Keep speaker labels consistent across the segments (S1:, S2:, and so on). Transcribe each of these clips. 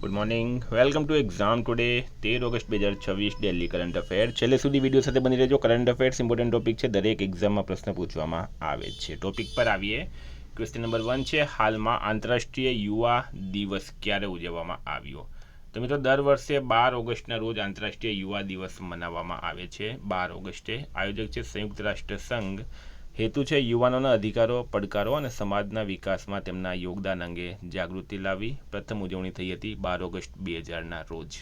S1: Good morning, welcome to exam today 13 August 2026 daily current affair. છેલ્લે સુધી video સાથે બની રહેજો. કરંટ અફેર્સ ઇમ્પોર્ટન્ટ ટોપિક છે, દરેક એક્ઝામમાં પ્રશ્ન પૂછવામાં આવે છે. ટોપિક પર આવીએ. ક્વેશ્ચન નંબર 1 છે, હાલમાં આંતરરાષ્ટ્રીય યુવા દિવસ ક્યારે ઉજવવામાં આવ્યો? તો મિત્રો દર વર્ષે 12 ઓગસ્ટના રોજ આંતરરાષ્ટ્રીય યુવા દિવસ મનાવવામાં આવે છે. 12 ઓગસ્ટે આયોજક છે સંયુક્ત રાષ્ટ્ર સંઘ. હેતુ છે યુવાનોના અધિકારો, પડકારો અને સમાજના વિકાસમાં તેમના યોગદાન અંગે જાગૃતિ લાવવી. પ્રથમ ઉજવણી થઈ હતી 12 ઓગસ્ટ 2000ના રોજ.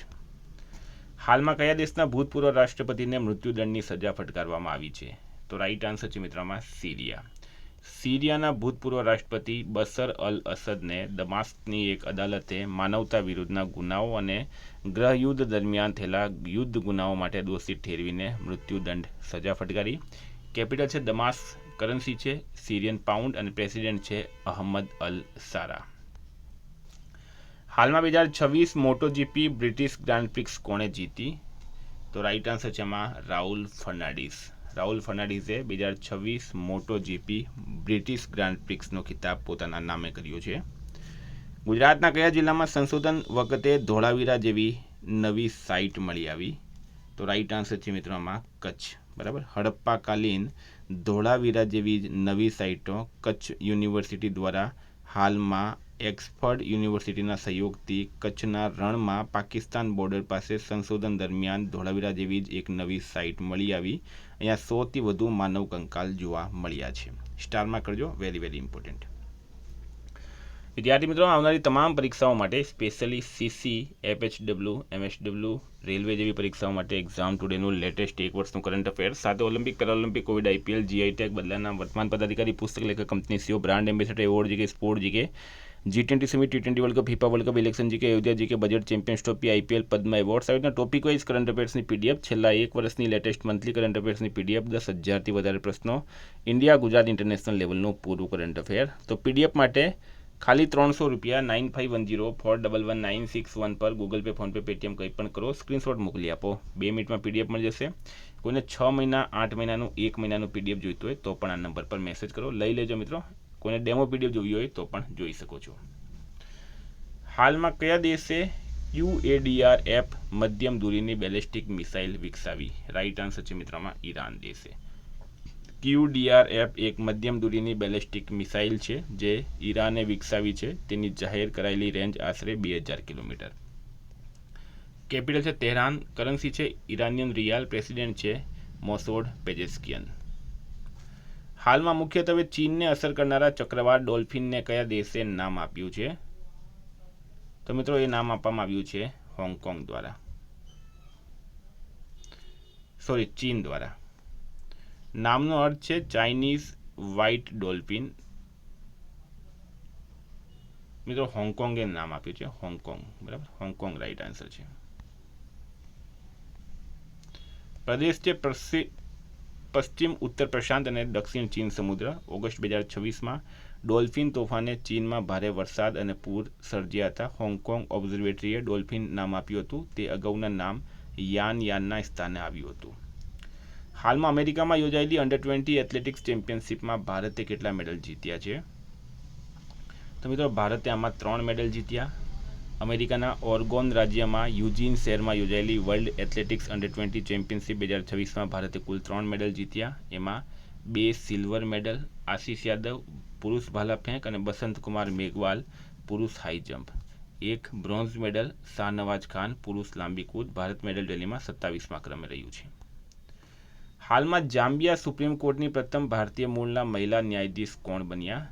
S1: હાલમાં કયા દેશના ભૂતપૂર્વ રાષ્ટ્રપતિને મૃત્યુદંડની સજા ફટકારવામાં આવી છે? તો રાઈટ આન્સર છે મિત્રોમાં સિરિયા. સિરિયાના ભૂતપૂર્વ રાષ્ટ્રપતિ બશર અલ અસદને દમાસ્કની એક અદાલતે માનવતા વિરુદ્ધના ગુનાઓ અને ગૃહયુદ્ધ દરમિયાન થયેલા યુદ્ધ ગુનાઓ માટે દોષિત ઠેરવીને મૃત્યુદંડ સજા ફટકારી. કેપિટલ છે દમાસ્ક, કરન્સી છે સિરિયન પાઉન્ડ અને પ્રેસિડેન્ટ છે અહમદ અલ સારા. હાલમાં 2026 મોટોજીપી બ્રિટિશ ગ્રાન્ડ પ્રિક્સ કોણે જીતી? તો રાઈટ આન્સર છે એમાં રાહુલ ફર્નાન્ડીસ. રાહુલ ફર્નાન્ડીસે 2026 મોટોજીપી બ્રિટિશ ગ્રાન્ડ પ્રિક્સનો ખિતાબ પોતાના નામે કર્યો છે. ગુજરાતના કયા જિલ્લામાં સંશોધન વખતે ધોળાવીરા જેવી નવી સાઇટ મળી આવી? તો રાઈટ આન્સર છે મિત્રો આમાં કચ્છ. બરાબર, હડપ્પાકાલીન ધોળાવીરા જેવી નવી સાઇટો કચ્છ યુનિવર્સિટી દ્વારા હાલમાં એક્સફર્ડ યુનિવર્સિટીના સહયોગથી કચ્છના રણમાં પાકિસ્તાન બોર્ડર પાસે સંશોધન દરમિયાન ધોળાવીરા જેવી જ એક નવી સાઇટ મળી આવી. અહીંયા 100થી વધુ માનવ કંકાલ જોવા મળ્યા છે. સ્ટારમાં કરજો, વેરી વેરી ઇમ્પોર્ટન્ટ. વિદ્યાર્થી મિત્રો, આવનારી તમામ પરીક્ષાઓ માટે specially C C, F H W, M S W, railway જેવી પરીક્ષાઓ માટે એક્ઝામ ટુડેનું લેટેસ્ટ એક વર્ષનું કરંટ અફેર સાથે Olympic, Paralympic, Covid, IPL, GI tag, બદલાના વર્તમાન પદાધિકારી, પુસ્તક લેખક, company CEO, brand ambassador, award GK, sport GK, G20 summit, T20 world cup, હિપા world cup, election GK, Ayodhya GK, budget, champions trophy, IPL, Padma award સહિતના topic wise current અફેર્સની PDF, છેલ્લા એક વર્ષની લેટેસ્ટ મંથલી કરંટ અફેર્સની પીડીએફ, 10,000થી વધારે પ્રશ્નો, India, Gujarat, international લેવલનું પૂરું કરંટ અફેર. તો પીડીએફ માટે ખાલી 300 રૂપિયા 9510411961 પર ગૂગલ પે, ફોનપે, પેટીએમ કંઈ પણ કરો, સ્ક્રીનશોટ મોકલી આપો. 2 મિનિટમાં પીડીએફ મળી જશે. કોઈને 6 મહિના, 8 મહિનાનું, 1 મહિનાનું પીડીએફ જોઈતું હોય તો પણ આ નંબર પર મેસેજ કરો, લઈ લેજો મિત્રો. કોઈને ડેમો પીડીએફ જોવી હોય તો પણ જોઈ શકો છો. હાલમાં કયા દેશે QADR મધ્યમ દૂરીની બેલિસ્ટિક મિસાઇલ વિકસાવી? રાઈટ આન્સર છે મિત્રોમાં ઈરાન દેશે. QDR એક મધ્યમ દૂરીની બેલિસ્ટિક મિસાઇલ છે જે ઈરાને વિકસાવી છે. તેની જાહેર કરાયેલી રેન્જ આશરે 2000 કિલોમીટર. કેપિટલ છે તેહરાન, કરન્સી છે ઈરાનિયન રિયાલ, પ્રેસિડેન્ટ છે મોસોડ પેજેસ્કિયન. હાલમાં મુખ્યત્વે ચીનને અસર કરનારા ચક્રવાત ડોલ્ફિનને કયા દેશે નામ આપ્યું છે? તો મિત્રો એ નામ આપવામાં આવ્યું છે હોંગકોંગ દ્વારા, ચીન દ્વારા. નામનો અર્થ છે ચાઇનીઝ વ્હાઇટ ડોલ્ફિન. મિત્રો હોંગકોંગે નામ આપ્યું છે હોંગકોંગ. બરાબર, હોંગકોંગ રાઈટ આન્સર છે. પ્રદેશ છે પશ્ચિમ ઉત્તર પ્રશાંત અને દક્ષિણ ચીન સમુદ્ર. ઓગસ્ટ 2026માં ડોલ્ફિન તોફાને ચીનમાં ભારે વરસાદ અને પૂર સર્જ્યા હતા. હોંગકોંગ ઓબ્ઝર્વેટરીએ ડોલ્ફિન નામ આપ્યું હતું. તે અગાઉના નામ યાનના સ્થાને આવ્યું હતું. હાલમાં અમેરિકામાં યોજાયેલી અંડર-20 એથ્લેટિક્સ ચેમ્પિયનશિપમાં ભારતે કેટલા મેડલ જીત્યા છે? તો મિત્રો ભારતે આમાં 3 મેડલ જીત્યા. અમેરિકાના ઓરેગોન રાજ્યમાં યુજીન શહેરમાં યોજાયેલી વર્લ્ડ એથ્લેટિક્સ અંડર-20 ચેમ્પિયનશિપ 2026માં ભારતે કુલ 3 મેડલ જીત્યા. એમાં 2 સિલ્વર મેડલ, આશીષ યાદવ પુરુષ ભાલા ફેંક અને બસંતકુમાર મેઘવાલ પુરુષ high jump. 1 bronze medal, Shahnawaz Khan પુરુષ લાંબી કૂદ. ભારત મેડલ રેલીમાં 27મા ક્રમે રહ્યું છે. હાલમાં જામ્બિયા સુપ્રીમ કોર્ટની પ્રથમ ભારતીય મૂળના મહિલા ન્યાયાધીશ કોણ બન્યા?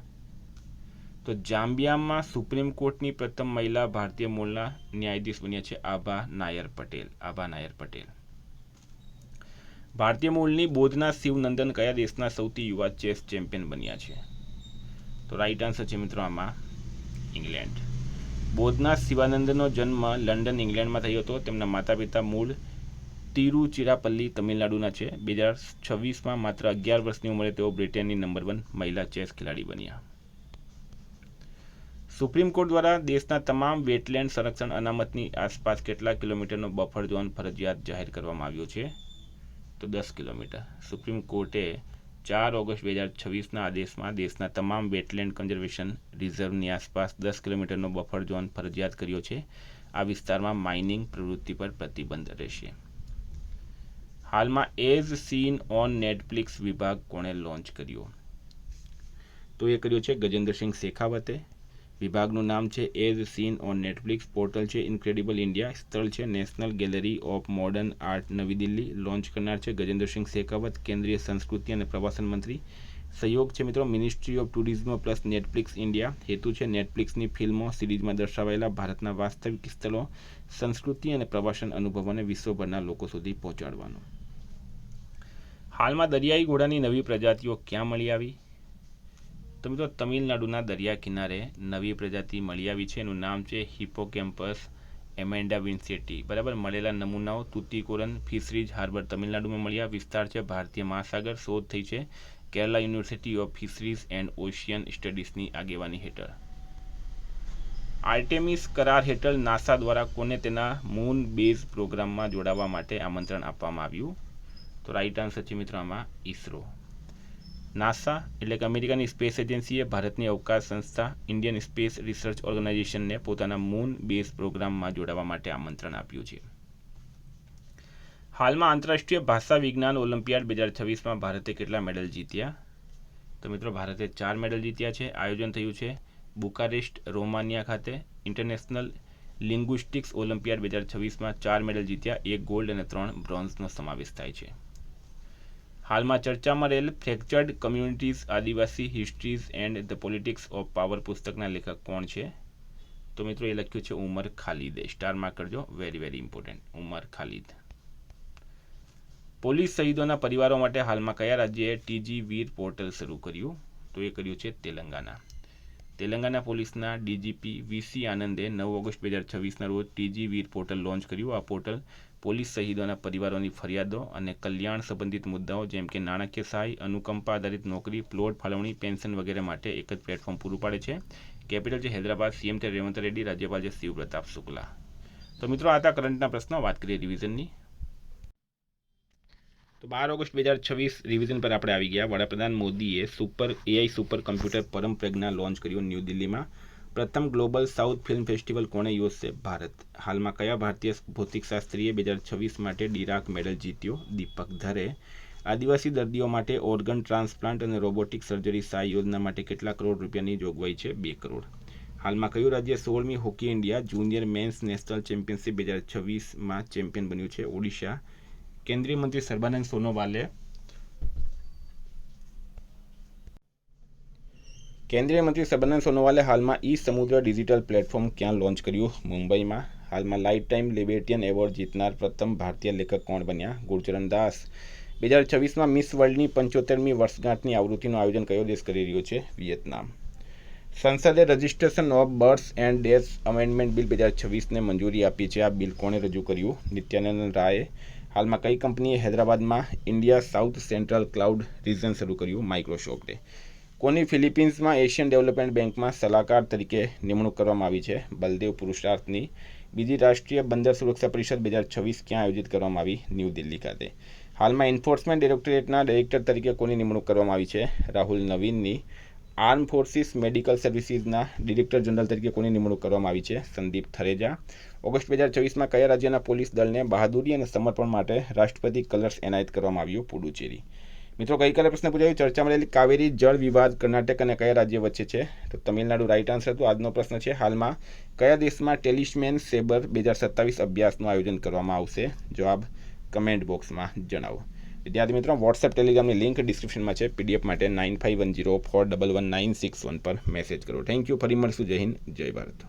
S1: તો જામ્બિયામાં સુપ્રીમ કોર્ટની પ્રથમ મહિલા ભારતીય મૂળના ન્યાયાધીશ બન્યા છે આભા નાયર પટેલ. ભારતીય મૂળની બોધના શિવનંદન કયા દેશના સૌથી યુવા ચેસ ચેમ્પિયન બન્યા છે? તો રાઈટ આન્સર છે મિત્રો આમાં ઇંગ્લેન્ડ. બોધના શિવાનંદનો જન્મ લંડન, ઇંગ્લેન્ડમાં થયો હતો. તેમના માતા પિતા મૂળ તિરુચિરાપલ્લી, તમિલનાડુના છે. 2026માં માત્ર 11 વર્ષની ઉંમરે તેઓ બ્રિટનની નંબર 1 મહિલા ચેસ ખેલાડી બન્યા. સુપ્રીમ કોર્ટ દ્વારા દેશના તમામ વેટલેન્ડ સંરક્ષણ અનામતની આસપાસ કેટલા કિલોમીટરનો બફર ઝોન ફરજિયાત જાહેર કરવામાં આવ્યો છે? તો 10 કિલોમીટર. સુપ્રીમ કોર્ટે 4 ઓગસ્ટ 2026ના આદેશમાં દેશના તમામ વેટલેન્ડ કન્ઝર્વેશન રિઝર્વની આસપાસ 10 કિલોમીટરનો બફર ઝોન ફરજિયાત કર્યો છે. આ વિસ્તારમાં માઇનિંગ પ્રવૃત્તિ પર પ્રતિબંધ રહેશે. હાલમાં એઝ સીન ઓન નેટફ્લિક્સ વિભાગ કોણે લોન્ચ કર્યો? તો એ કર્યો છે ગજેન્દ્રસિંહ શેખાવતે. વિભાગનું નામ છે as scene on Netflix. Portal છે ઇન્ક્રેડિબલ ઇન્ડિયા. સ્થળ છે national gallery of modern art નવી દિલ્હી. લોન્ચ કરનાર છે ગજેન્દ્રસિંહ શેખાવત, કેન્દ્રીય સંસ્કૃતિ અને પ્રવાસન મંત્રી. સહયોગ છે મિત્રો ministry of tourism plus Netflix India. હેતુ છે નેટફ્લિક્સની ફિલ્મો સિરીઝમાં દર્શાવાયેલા ભારતના વાસ્તવિક સ્થળો, સંસ્કૃતિ અને પ્રવાસન અનુભવોને વિશ્વભરના લોકો સુધી પહોંચાડવાનો. હાલમાં દરિયાઈ ઘોડાની નવી પ્રજાતિઓ ક્યાં મળી આવી? તો મિત્રો તમિલનાડુના દરિયા કિનારે નવી પ્રજાતિ મળી આવી છે. એનું નામ છે હિપોકેમ્પસ એમેન્ડા વિન્સેટી. બરાબર. મળેલા નમૂનાઓ તુતીકોરન ફિશરીઝ હાર્બર તમિલનાડુમાં મળ્યા. વિસ્તાર છે ભારતીય મહાસાગર. શોધ થઈ છે Kerala university of fisheries and ocean સ્ટડીઝની આગેવાની હેઠળ. આર્ટેમિસ કરાર હેઠળ નાસા દ્વારા કોને તેના મૂન બેઝ પ્રોગ્રામમાં જોડાવા માટે આમંત્રણ આપવામાં આવ્યું? તો રાઈટ આન્સર છે મિત્રો આમાં ઇસરો. નાસા એટલે કે અમેરિકાની સ્પેસ એજન્સીએ ભારતની અવકાશ સંસ્થા ઇન્ડિયન સ્પેસ રિસર્ચ ઓર્ગેનાઇઝેશનને પોતાના મૂન બેઝ પ્રોગ્રામમાં જોડાવા માટે આમંત્રણ આપ્યું છે. હાલમાં આંતરરાષ્ટ્રીય ભાષા વિજ્ઞાન ઓલિમ્પિયાડ 2026માં ભારતે કેટલા મેડલ જીત્યા? તો મિત્રો ભારતે 4 મેડલ જીત્યા છે. આયોજન થયું છે બુકારેસ્ટ રોમાનિયા ખાતે. ઇન્ટરનેશનલ લિંગ્વિસ્ટિક્સ ઓલિમ્પિયાડ 2026માં 4 મેડલ જીત્યા. 1 ગોલ્ડ અને 3 બ્રોન્ઝનો સમાવેશ થાય છે. હાલમાં ચર્ચામાં રહેલ fractured communities Adivasi histories and the politics of power પુસ્તકના લેખક કોણ છે? તો મિત્રો એ લખ્યું છે ઉમર ખાલિદે. સ્ટાર માર્ક કરજો, વેરી વેરી ઇમ્પોર્ટન્ટ. ઉમર ખાલિદ. પોલીસ શહીદોના પરિવારો માટે હાલમાં કયા રાજ્યએ ટીજી વીર પોર્ટલ શરૂ કર્યું? તો એ કર્યું છે તેલંગાના. તેલંગાના પોલીસના ડીજીપી વીસી આનંદે 9 ઓગસ્ટ 2026ના રોજ ટીજી વીર પોર્ટલ લોન્ચ કર્યું. આ પોર્ટલ પોલીસ શહીદોના પરિવારોની ફરિયાદો અને કલ્યાણ સંબંધિત મુદ્દાઓ જેમ કે નાણાકીય સહાય, અનુકંપા આધારિત નોકરી, પ્લોટ ફાળવણી, પેન્શન વગેરે માટે એક જ પ્લેટફોર્મ પૂરું પાડે છે. કેપિટલ છે હૈદરાબાદ. સીએમ છે રેવંત રેડ્ડી. રાજ્યપાલ છે શિવ પ્રતાપ શુક્લા. તો મિત્રો આ હતા કરંટના પ્રશ્નો. વાત કરીએ રિવિઝનની. તો 12 ઓગસ્ટ 2026 રિવિઝન પર આપણે આવી ગયા. વડાપ્રધાન મોદીએ એઆઈ સુપર કમ્પ્યુટર પરમ પ્રજ્ઞા લોન્ચ કર્યું ન્યૂ દિલ્હીમાં. પ્રથમ ગ્લોબલ સાઉથ ફિલ્મ ફેસ્ટિવલ કોણે યોજશે? ભારત. હાલમાં કયા ભારતીય ભૌતિકશાસ્ત્રીએ 2026 માટે ડીરાક મેડલ જીત્યો? દીપક ધરે. આદિવાસી દર્દીઓ માટે ઓર્ગન ટ્રાન્સપ્લાન્ટ અને રોબોટિક સર્જરી સહાય યોજના માટે કેટલા કરોડ રૂપિયાની જોગવાઈ છે? 2 કરોડ. હાલમાં કયું રાજ્ય 16મી hockey India junior men's national championship 2026માં ચેમ્પિયન બન્યું છે? ઓડિશા. કેન્દ્રીય મંત્રી સર્બાનંદ સોનોવાલે હાલમાં ઈ સમુદ્ર ડિજિટલ પ્લેટફોર્મ ક્યાં લોન્ચ કર્યું? મુંબઈમાં. હાલમાં લાઇફ ટાઈમ લિબેરિયન એવોર્ડ જીતનાર પ્રથમ ભારતીય લેખક કોણ બન્યા? ગુરચરણ દાસ. 2026માં મિસ વર્લ્ડની 75મી વર્ષગાંઠની આવૃત્તિનું આયોજન કયો દેશ કરી રહ્યો છે? વિયેતનામ. સંસદે registration of births and deaths amendment bill 2026ને મંજૂરી આપી છે. આ બિલ કોણે રજૂ કર્યું? નિત્યાનંદ રાયે. હાલમાં કઈ કંપનીએ હૈદરાબાદમાં India south central cloud region શરૂ કર્યું? માઇક્રોસોફ્ટે. કોની ફિલિપિન્સમાં એશિયન ડેવલપમેન્ટ બેંકમાં સલાહકાર તરીકે નિમણૂક કરવામાં આવી છે? બલદેવ પુરુષાર્થની. બીજી રાષ્ટ્રીય બંદર સુરક્ષા પરિષદ 2026 ક્યાં આયોજિત કરવામાં આવી? ન્યૂ દિલ્હી ખાતે. હાલમાં એન્ફોર્સમેન્ટ ડાયરેક્ટરેટના ડાયરેક્ટર તરીકે કોની નિમણૂક કરવામાં આવી છે? રાહુલ નવીનની. આર્મ ફોર્સિસ મેડિકલ સર્વિસીસના ડિરેક્ટર જનરલ તરીકે કોની નિમણૂક કરવામાં આવી છે? સંદીપ થરેજા. ઓગસ્ટ 2026માં કયા રાજ્યના પોલીસ દળને બહાદુરી અને સમર્પણ માટે રાષ્ટ્રપતિ કલર્સ એનાયત કરવામાં આવ્યું? પુડુચેરી. મિત્રો ગઈકાલે પ્રશ્ન પૂછાયો ચર્ચામાં રહેલી કાવેરી જળ વિવાદ કર્ણાટક અને કયા રાજ્ય વચ્ચે છે? તો તમિલનાડુ રાઈટ આન્સર હતું. આજનો પ્રશ્ન છે હાલમાં કયા દેશમાં ટેલિસ્મેન સેબર 2027 અભ્યાસનું આયોજન કરવામાં આવશે? જવાબ કમેન્ટ બોક્સમાં જણાવો. વિદ્યાર્થી મિત્રો વોટ્સએપ ટેલિગ્રામની લિંક ડિસ્ક્રિપ્શનમાં છે. પીડીએફ માટે 9510411961 પર મેસેજ કરો. Thank you. ફરી મળશું. જય હિન્દ, જય ભારત.